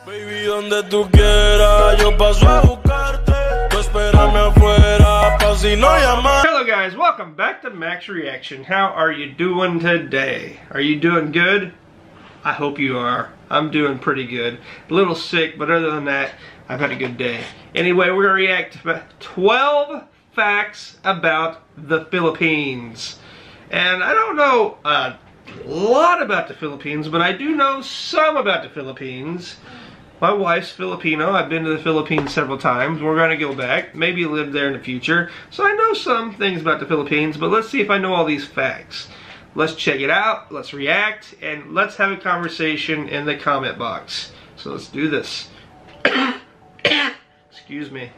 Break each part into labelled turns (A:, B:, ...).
A: Baby, donde tú quieras, yo paso a buscarte. Tú espérame afuera, pa' si no llamar.
B: Hello guys, welcome back to Max Reaction. How are you doing today? Are you doing good? I hope you are. I'm doing pretty good. A little sick, but other than that, I've had a good day. Anyway, we're gonna react to 12 facts about the Philippines. And I don't know a lot about the Philippines, but I do know some about the Philippines. My wife's Filipino. I've been to the Philippines several times. We're going to go back. Maybe live there in the future. So I know some things about the Philippines, but let's see if I know all these facts. Let's check it out. Let's react. And let's have a conversation in the comment box. So let's do this. Excuse me.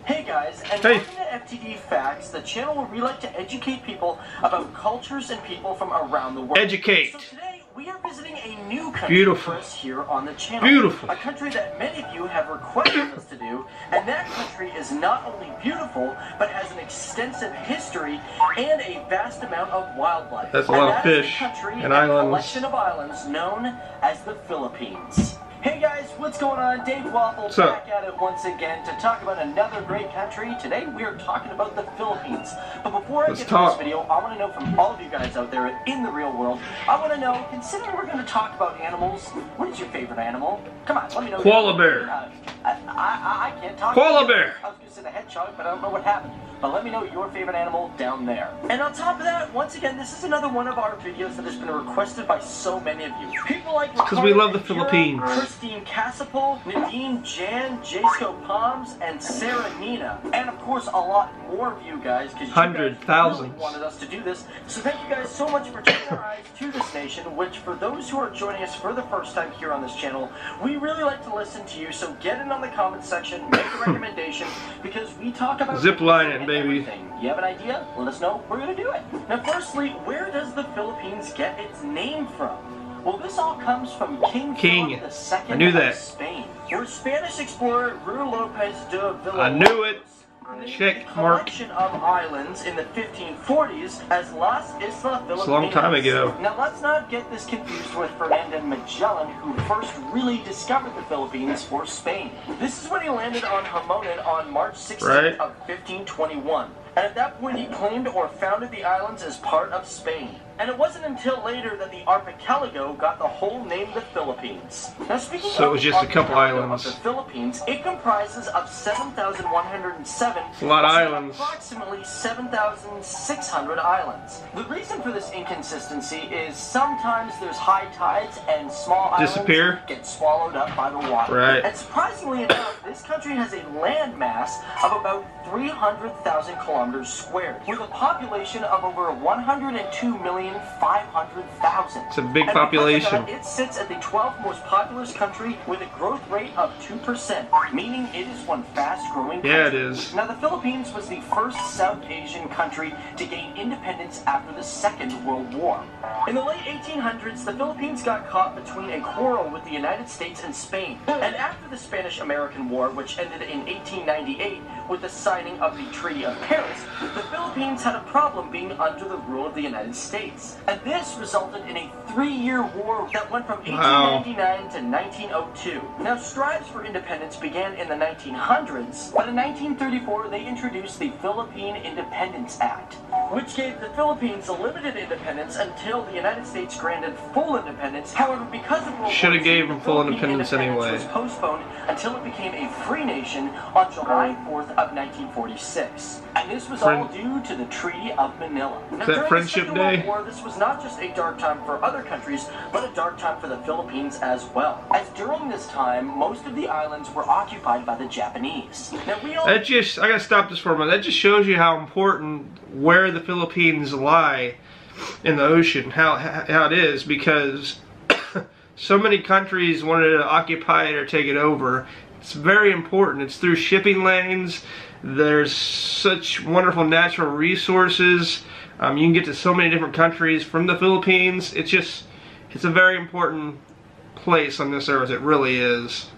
C: Hey guys, and welcome to FTD Facts, the channel where we like to educate people about cultures and people from around the world.
B: Educate.
C: So today, we are visiting a new country for us here on the channel.
B: Beautiful.
C: A country that many of you have requested us to do, and that country is not only beautiful, but has an extensive history and a vast amount of wildlife.
B: That's a lot of fish and islands.
C: A collection of islands known as the Philippines. Hey guys, what's going on? Dave Waffle back at it once again to talk about another great country. Today we are talking about the Philippines. But before I get to this video, I want to know from all of you guys out there in the real world, I want to know, considering we're going to talk about animals, what is your favorite animal? Come on, let me know.
B: Koala bear.
C: I can't talk.
B: Koala bear.
C: I was going to say the hedgehog, but I don't know what happened. But let me know your favorite animal down there. And on top of that, once again, this is another one of our videos that has been requested by so many of you. People like
B: because we love the Philippines.
C: Christine Casapol, Nadine Jan, Jasco Palms, and Sarah Nina. And of course, a lot more of you guys, because you guys really wanted us to do this. So thank you guys so much for turning our eyes to this nation, which for those who are joining us for the first time here on this channel, we really like to listen to you. So get in on the comment section, make a recommendation, because we talk about
B: zip line it, baby.
C: Everything. You have an idea? Let us know. We're going to do it. Now, firstly, where does the Philippines get its name from? Well, this all comes from King Philip II
B: I knew that.
C: of Spain, where Spanish explorer Ruy Lopez de Villa.
B: I knew it. Check mark.
C: Collection of islands in the 1540s as Las Islas Filipinas.
B: It's a long time ago.
C: Now let's not get this confused with Ferdinand Magellan, who first really discovered the Philippines for Spain. This is when he landed on Hamonon on March 16th of 1521. And at that point he claimed or founded the islands as part of Spain. And it wasn't until later that the archipelago got the whole name the Philippines. Now speaking of
B: it was just a couple islands.
C: The Philippines, it comprises of 7,107
B: a lot of islands.
C: Approximately 7,600 islands. The reason for this inconsistency is sometimes there's high tides and small islands get swallowed up by the water. And surprisingly enough, this country has a land mass of about 300,000 kilometers squared, with a population of over 102,500,000.
B: It's a big population.
C: It sits at the 12th most populous country with a growth rate of 2%, meaning it is one fast-growing country.
B: Yeah, it is.
C: Now, the Philippines was the first South Asian country to gain independence after the Second World War. In the late 1800s, the Philippines got caught between a quarrel with the United States and Spain. And after the Spanish-American War, which ended in 1898 with the signing of the Treaty of Paris, the Philippines had a problem being under the rule of the United States. And this resulted in a 3-year war that went from 1899 to 1902. Now, strives for independence began in the 1900s, but in 1934 they introduced the Philippine Independence Act, which gave the Philippines limited independence until the United States granted full independence. However, because of World War II,
B: gave them full independence anyway.
C: Was postponed until it became a free nation on July 4th of 1946. And this was all due to the Treaty of Manila. Now,
B: that Friendship Day?
C: World War, this was not just a dark time for other countries, but a dark time for the Philippines as well. As during this time, most of the islands were occupied by the Japanese. Now, I
B: gotta stop this for a moment. That just shows you how important where the Philippines lie in the ocean, how it is, because so many countries wanted to occupy it or take it over. It's very important. It's through shipping lanes. There's such wonderful natural resources. You can get to so many different countries from the Philippines. It's a very important place on this earth. It really is.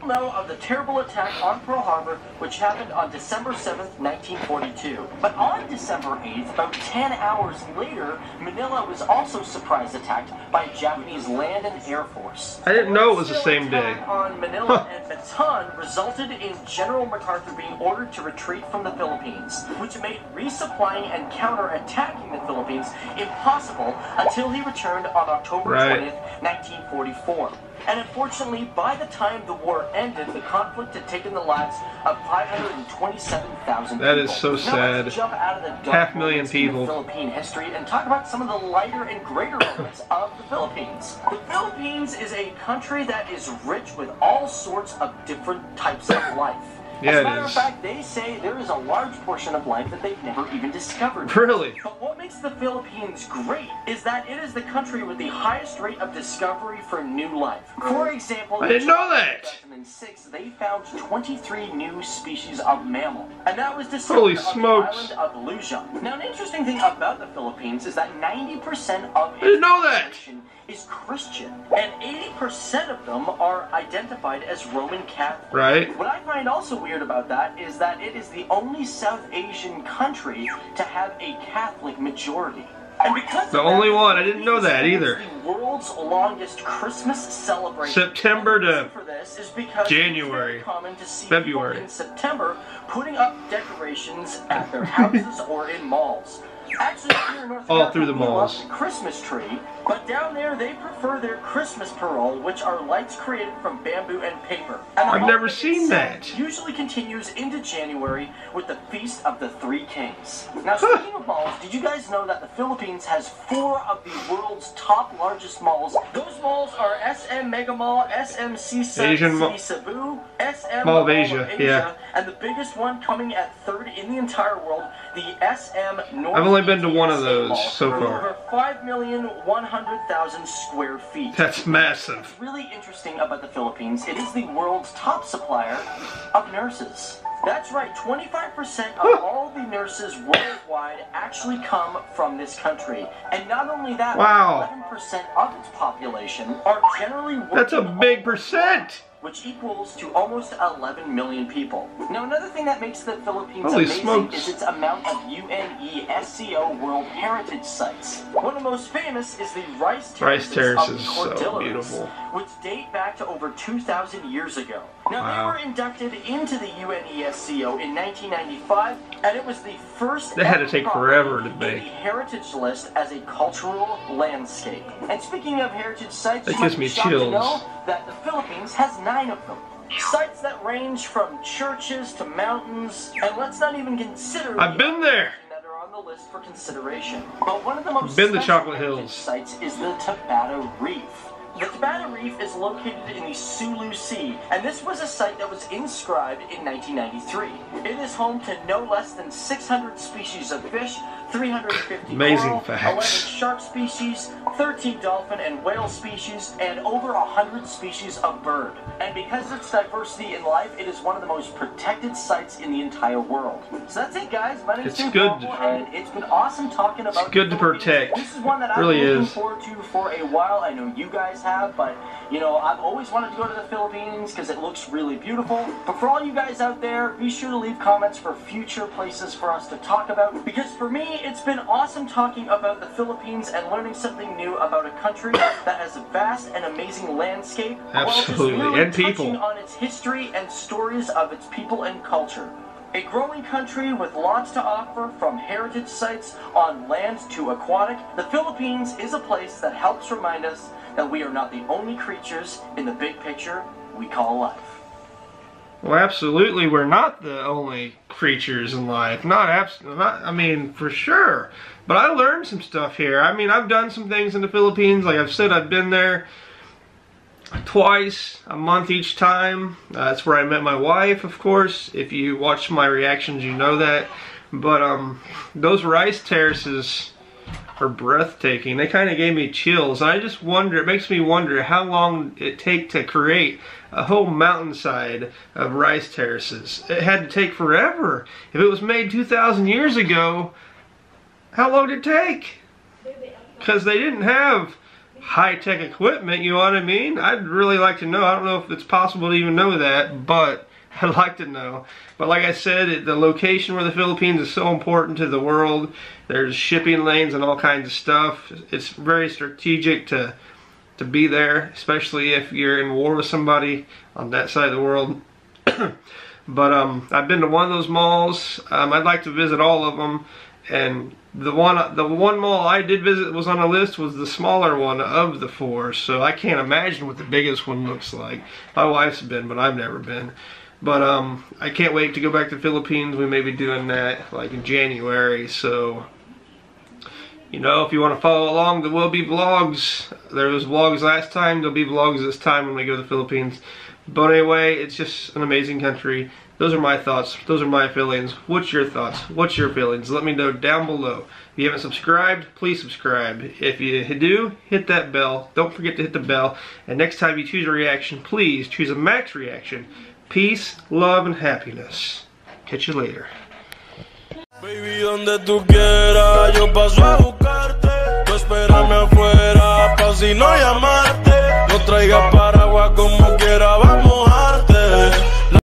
C: know of the terrible attack on Pearl Harbor, which happened on December 7th, 1942. But on December 8th, about 10 hours later, Manila was also surprise attacked by a Japanese land and air force.
B: I didn't know it was the same day.
C: On Manila and Bataan resulted in General MacArthur being ordered to retreat from the Philippines, which made resupplying and counterattacking the Philippines impossible until he returned on October 20th, 1944. And unfortunately, by the time the war ended, the conflict had taken the lives of 527,000 people.
B: That is so sad.
C: Let's jump out of the dark
B: 500,000 people.
C: in Philippine history and talk about some of the lighter and greater moments of the Philippines. The Philippines is a country that is rich with all sorts of different types of life.
B: Yeah,
C: As a
B: it
C: matter of
B: is.
C: fact, they say there is a large portion of life that they've never even discovered.
B: Really?
C: But what makes the Philippines great is that it is the country with the highest rate of discovery for new life. For example,
B: I didn't know that.
C: In 2006, they found 23 new species of mammal, and that was discovered
B: Holy
C: on
B: smokes.
C: the island of Luzon. Now, an interesting thing about the Philippines is that 90% of its
B: didn't know that.
C: population is Christian, and 80% of them are identified as Roman Catholic.
B: Right.
C: What I find also weird about that is that it is the only South Asian country to have a Catholic majority. And because
B: The
C: of
B: only
C: that,
B: one. I didn't know that either.
C: It's the world's longest Christmas celebration.
B: September
C: And the
B: to
C: reason for this is because
B: January.
C: It's very common to see
B: February.
C: people in September putting up decorations at their houses or in malls. Actually, here in North
B: All
C: America,
B: through the
C: we love
B: malls.
C: the Christmas tree, but down there they prefer their Christmas parole, which are lights created from bamboo and paper. And the
B: I've never
C: holiday
B: seen
C: itself
B: that.
C: Usually continues into January with the Feast of the Three Kings. Now, speaking of malls, did you guys know that the Philippines has 4 of the world's top largest malls? Those malls are SM Mega Mall, SM Seaside
B: Asian
C: City
B: Mall-
C: Cebu, SM
B: Mall of Asia, yeah.
C: and the biggest one coming at third in the entire world, the SM North.
B: I've only been to one of
C: USA
B: those
C: Mall,
B: so
C: with
B: far.
C: Over 5,100,000 square feet.
B: That's massive.
C: What's really interesting about the Philippines, it is the world's top supplier of nurses. That's right, 25% of all the nurses worldwide actually come from this country. And not only that,
B: Wow.
C: 11% of its population are generally working
B: That's a big
C: overseas,
B: percent.
C: which equals to almost 11 million people. Now, another thing that makes the Philippines
B: Holy
C: amazing
B: smokes.
C: is its amount of UNESCO World Heritage Sites. One of the most famous is the Rice Terraces,
B: Terraces
C: of the
B: is so
C: Cordilleras,
B: beautiful.
C: which date back to over 2,000 years ago. Now,
B: Wow.
C: they were inducted into the UNESCO in 1995, and it was the first
B: They had to
C: ever
B: take
C: property
B: forever to
C: in
B: make.
C: the Heritage List as a cultural landscape. And speaking of heritage sites,
B: That
C: you
B: gives
C: might
B: me
C: be shocked to
B: chills.
C: know that the Philippines has 9 of them. Sites that range from churches to mountains, and let's not even consider
B: I've been there.
C: that are on the list for consideration. But one of the most
B: Been to
C: special
B: Chocolate
C: heritage
B: Hills.
C: sites is the Tabata Reef. The Tabata Reef is located in the Sulu Sea, and this was a site that was inscribed in 1993. It is home to no less than 600 species of fish, 350
B: Amazing
C: coral,
B: facts.
C: 11 shark species, 13 dolphin and whale species, and over 100 species of bird. And because of its diversity in life, it is one of the most protected sites in the entire world. So that's it, guys. My name's
B: It's
C: Tim
B: good.
C: Paul, and it's been awesome talking about
B: It's good
C: the
B: to
C: Philippines.
B: protect.
C: This is one that I've
B: Really
C: been looking
B: is.
C: forward to for a while. I know you guys have, but you know, I've always wanted to go to the Philippines because it looks really beautiful. But for all you guys out there, be sure to leave comments for future places for us to talk about. Because for me, it's been awesome talking about the Philippines and learning something new about a country that has a vast and amazing landscape. while just
B: Absolutely.
C: really
B: And people.
C: touching on its history and stories of its people and culture. A growing country with lots to offer, from heritage sites on land to aquatic, the Philippines is a place that helps remind us that we are not the only creatures in the big picture we call life.
B: Well, absolutely, we're not the only creatures in life. I mean, for sure. But I learned some stuff here. I mean, I've done some things in the Philippines. Like I've said, I've been there twice, a month each time. That's where I met my wife, of course. If you watch my reactions, you know that. But those rice terraces are breathtaking. They kind of gave me chills. I just wonder, it makes me wonder how long it take to create a whole mountainside of rice terraces. It had to take forever. If it was made 2,000 years ago, how long did it take? Because they didn't have high-tech equipment, you know what I mean? I'd really like to know. I don't know if it's possible to even know that, but I'd like to know. But like I said, the location where the Philippines is so important to the world. There's shipping lanes and all kinds of stuff. It's very strategic to be there, especially if you're in war with somebody on that side of the world. But I've been to one of those malls. I'd like to visit all of them. And the one mall I did visit was on the list was the smaller one of the four. So I can't imagine what the biggest one looks like. My wife's been, but I've never been. But I can't wait to go back to the Philippines. We may be doing that like in January. So, you know, if you want to follow along, there will be vlogs. There was vlogs last time. There'll be vlogs this time when we go to the Philippines. But anyway, it's just an amazing country. Those are my thoughts. Those are my feelings. What's your thoughts? What's your feelings? Let me know down below. If you haven't subscribed, please subscribe. If you do, hit that bell. Don't forget to hit the bell. And next time you choose a reaction, please choose a Max reaction. Peace, love, and happiness. Catch you later.
A: Baby, donde tú quieras, yo paso a buscarte. Tú espérame afuera, pa' si no llamarte. No traigas paraguas como